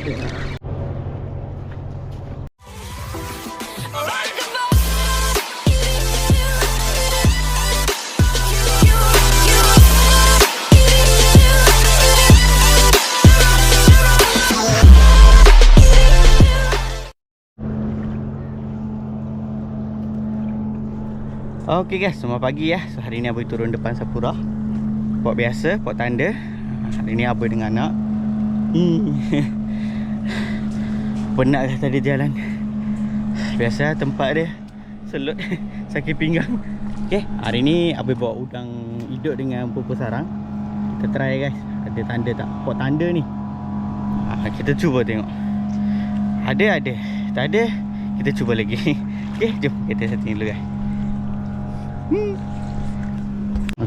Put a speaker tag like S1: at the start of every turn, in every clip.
S1: Okay guys, selamat pagi ya. So hari ni Aboy turun depan Sapura. Port biasa, port tanda. Hari ni Aboy dengan anak. Penat dah tadi jalan. Biasa tempat dia selut sakit pinggang. Okay, hari ni Aboy bawa udang hidup dengan pupus sarang. Kita try guys, ada tanda tak? Port tanda ni. Kita cuba tengok. Ada, tak ada, kita cuba lagi. Okay, jom kita setting dulu guys.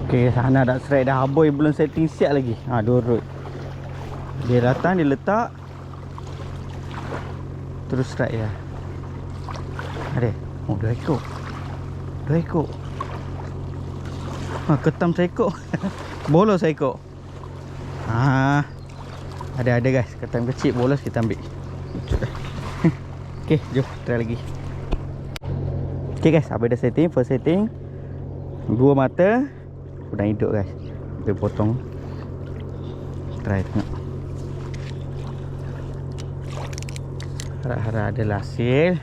S1: Okay, sana dah strike dah. Aboy belum setting siap lagi. Durut. Dia datang, dia letak, terus strike dah. Ada. Oh, 2 ekor. 2 ekor. Ketam seekor. Bolos seekor. Ada guys. Ketam kecil bolos kita ambil. Okay, jom try lagi. Okay guys, Aboy dah setting. First setting 2 mata udang hidup guys. Kita potong. Try tengok. Harap-harap ada hasil.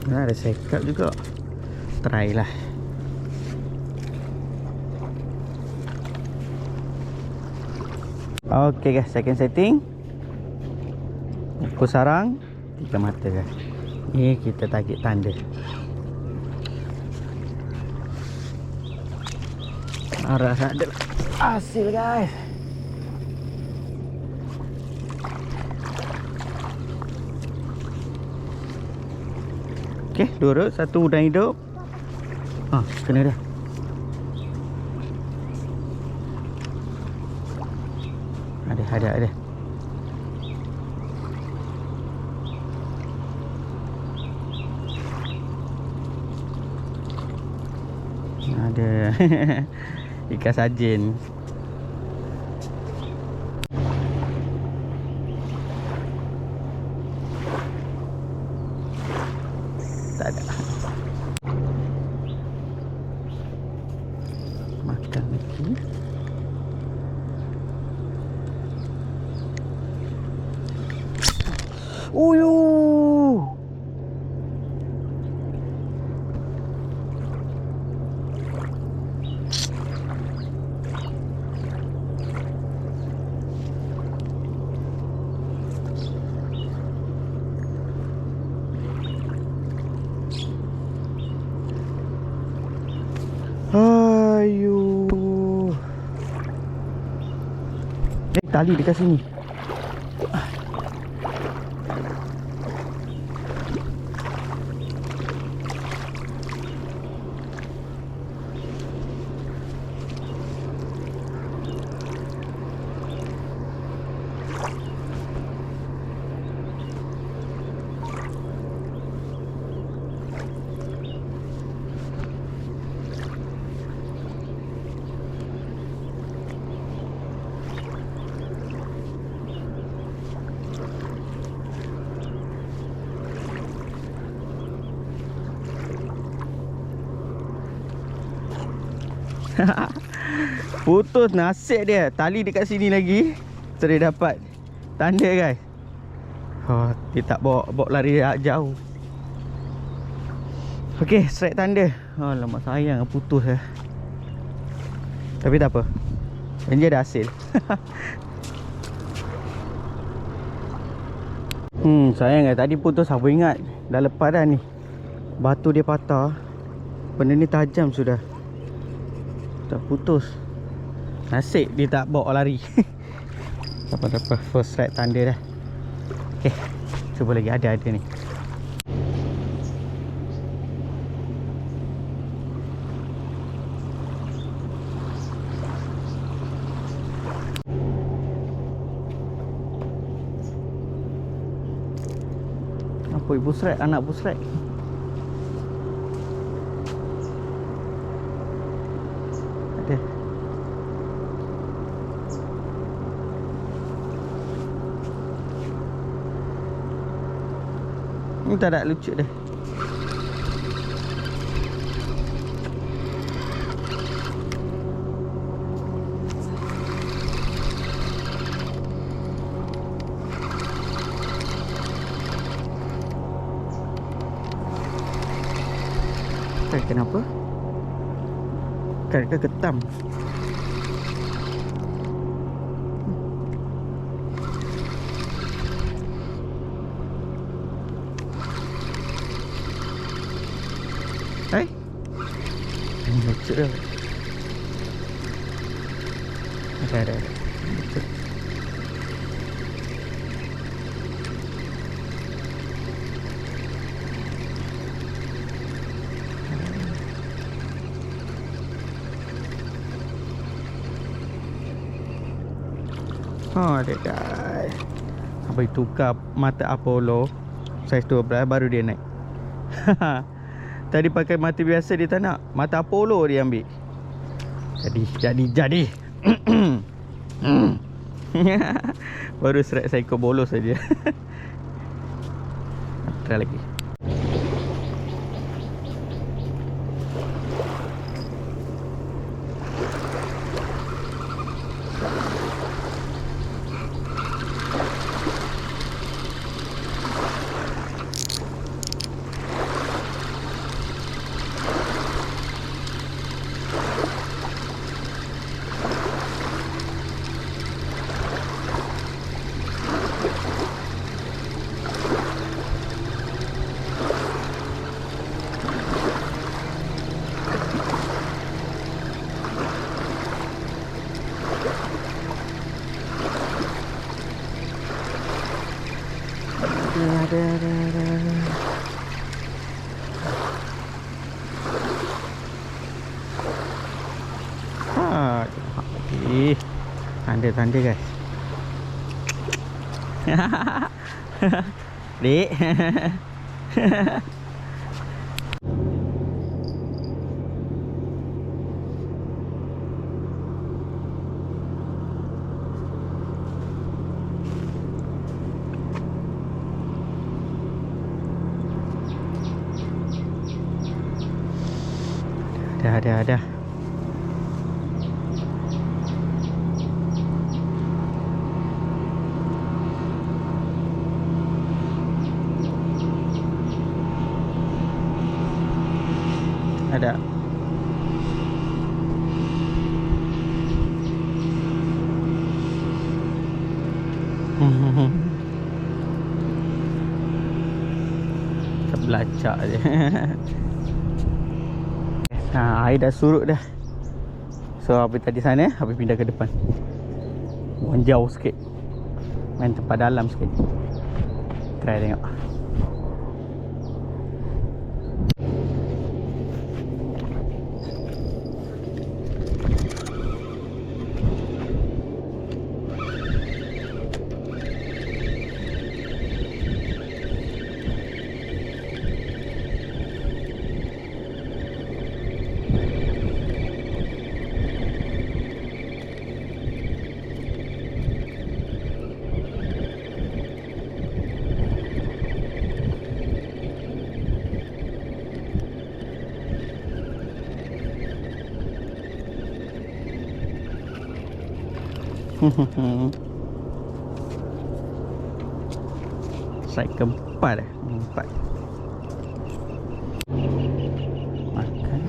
S1: Ada sekap juga. Try lah. Okay guys, second setting. Pupus sarang 3 mata guys. Ni kita target tanda. Harap ada hasil guys. Okay, durut satu udang hidup. Kena dah. Ada. Ada. Ikan sajin. Tak ada. Makan lagi. Uyuh. Ayuh. Tali dekat sini. Putus nasib dia. Tali dekat sini lagi. So dia dapat tanda guys. Dia tak bawa lari jauh. Okay, strike tanda. Alamak sayang putus lah. Tapi tak apa, dia ada hasil. Sayang guys, tadi putus. Aku ingat dah lepas dah ni. Batu dia patah. Benda ni tajam sudah. Tak putus. Nasib dia tak bawa lari. Tak apa, first strike tanda dah. Okay, cuba lagi. Ada ni. Apa ibu strike, anak ibu strike. Ni tak ada lucu dah. Kenapa? Kan ketam. Lucu dah. Ada. Lucu. Oh, dia dah. Habis tukar mata Apollo saiz 12 baru dia naik. Tadi pakai mata biasa dia tak nak. Mata Apollo dia ambil. Jadi. Baru strike psycho bolos saja. Try lagi. Tanda guys. Dek. Ada. Ada. Sebelacak je. Air dah surut dah. So habis tadi sana, habis pindah ke depan. Buang jauh sikit. Main tempat dalam sikit. Try tengok. Saya keempat dah. Empat. Makan.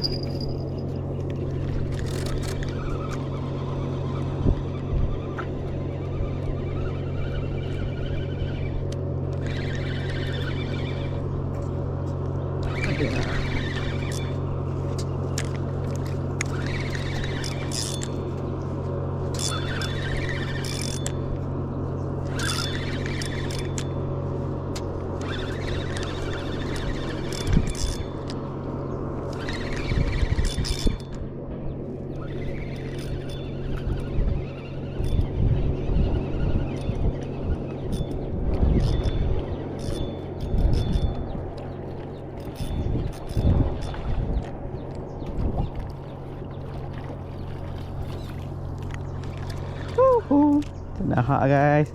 S1: Tenahak guys.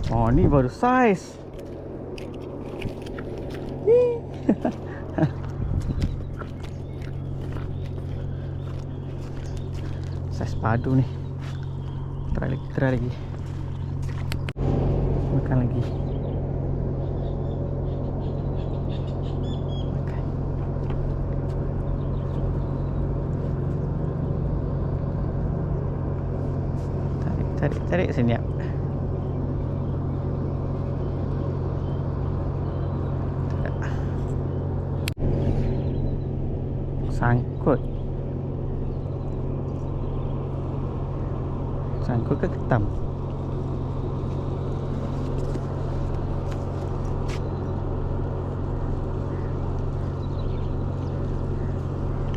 S1: Oh ni baru saiz. Saiz padu ni. Try lagi. Makan lagi. Makan. Tarik senyap. Sangkut ke ketam?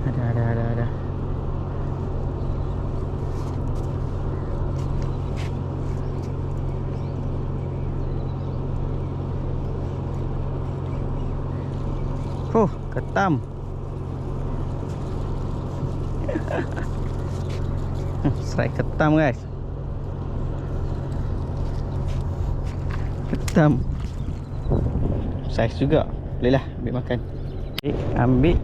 S1: Ada. Ketam. Strike ketam guys. Ketam. Saiz juga. Boleh lah ambil makan. Ambil.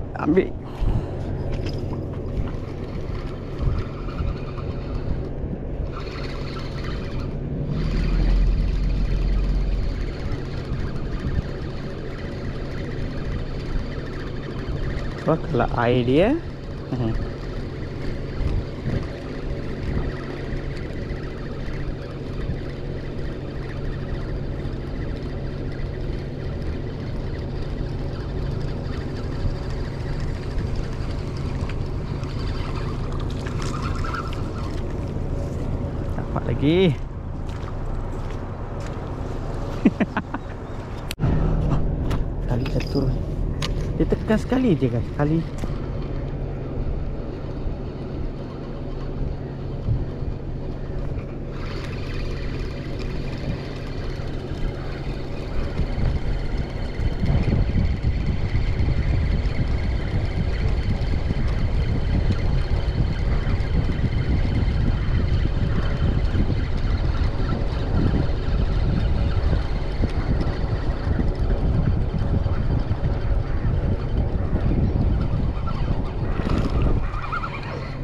S1: Wah, kalau air dia. Dapat lagi. Tali jatuh. Dia tekan sekali je guys. Sekali.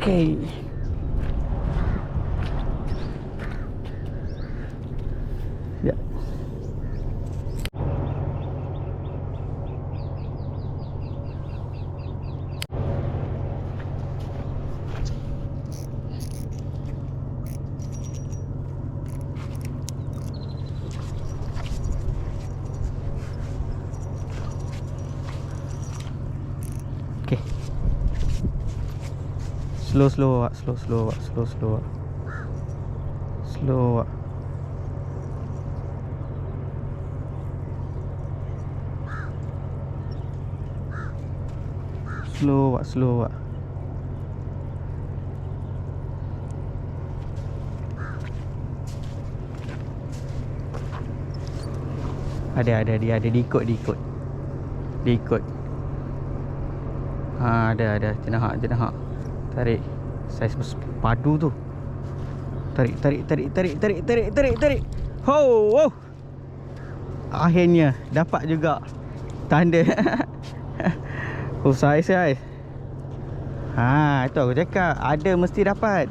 S1: Okay. Ya. Okay. Slow. Slow. Ada diikut. Ada jenahak. Tarik. Saiz padu tu. Tarik. Wow. Akhirnya dapat juga. Tanda. Saiz guys. Itu aku cakap, ada mesti dapat.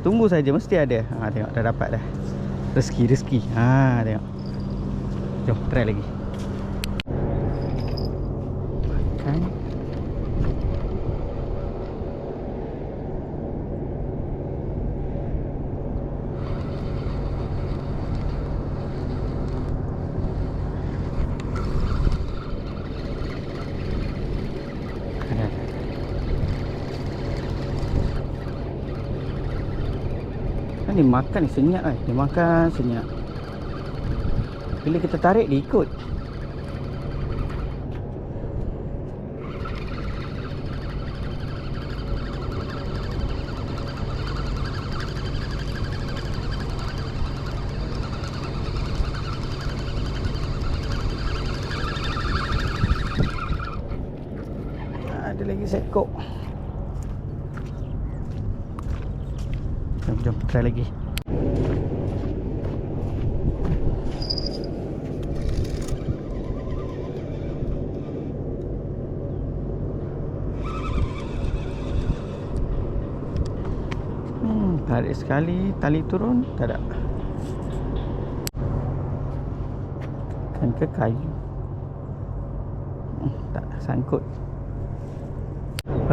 S1: Tunggu saja mesti ada. Tengok dah dapat dah. Rezeki. Tengok. Jom try lagi. Makan. Dia makan ni senyap kan. Dia makan senyap. Bila kita tarik dia ikut. Ada lagi seekor. Jom try lagi. Tarik sekali, tali turun, tak ada. Kan ke kayu? Tak sangkut.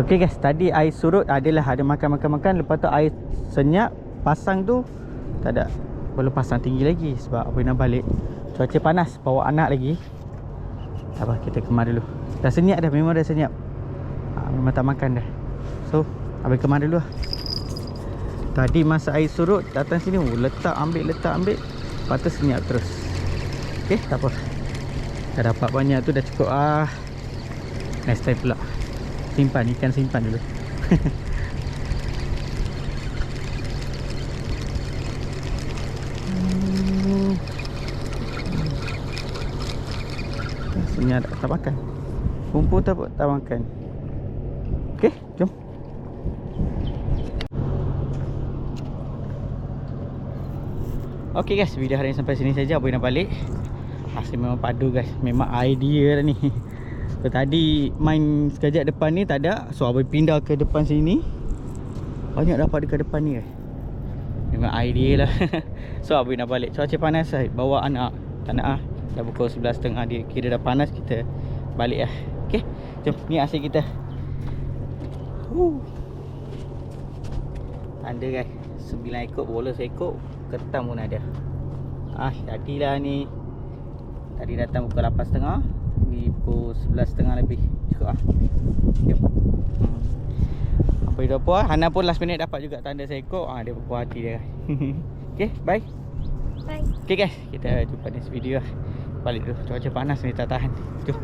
S1: Okey guys, tadi air surut adalah ada makan. Lepas tu air senyap pasang tu tak ada. Perlu pasang tinggi lagi sebab apa nak balik. Cuaca panas, bawa anak lagi. Tak apa, kita kemar dulu. Dah senyap dah, memang dah senyap. Memang tak makan dah. So, habis kemar dulu lah. Tadi masa air surut datang sini, letak ambil. Lepas tu senyap terus. Okey, tak apa. Dah dapat banyak tu dah cukup next time pula. Simpan, ikan simpan dulu. Senyap tak makan. Kumpul tak makan. Okey, jom. Okey guys, video hari ini sampai sini saja. Aboy nak balik. Hasil memang padu guys. Memang idea dah ni. So, tadi main sekejap depan ni tak ada. So Aboy pindah ke depan sini. Banyak dapat dekat depan ni guys. Memang idea lah. So Aboy nak balik. Cuaca panas lah. Bawa anak. Tak nak lah. Dah pukul 11.30 dia. Kira dah panas, kita balik lah. Okey, jom. Ni hasil kita. Tanda guys. 9 ekor, bola 1 ekor. Ketam pun ada. Jadilah ni. Tadi datang pukul 8.30. Ni pukul 11.30 lebih. Cukup lah. Jom. Apa dia apa? Hana pun last minute dapat juga tanda 1 ekor. Dia berpuas hati dia. Okay, bye.
S2: Bye.
S1: Okay guys, kita jumpa next video lah. Balik dulu. Cuaca panas ni tak tahan. Jom.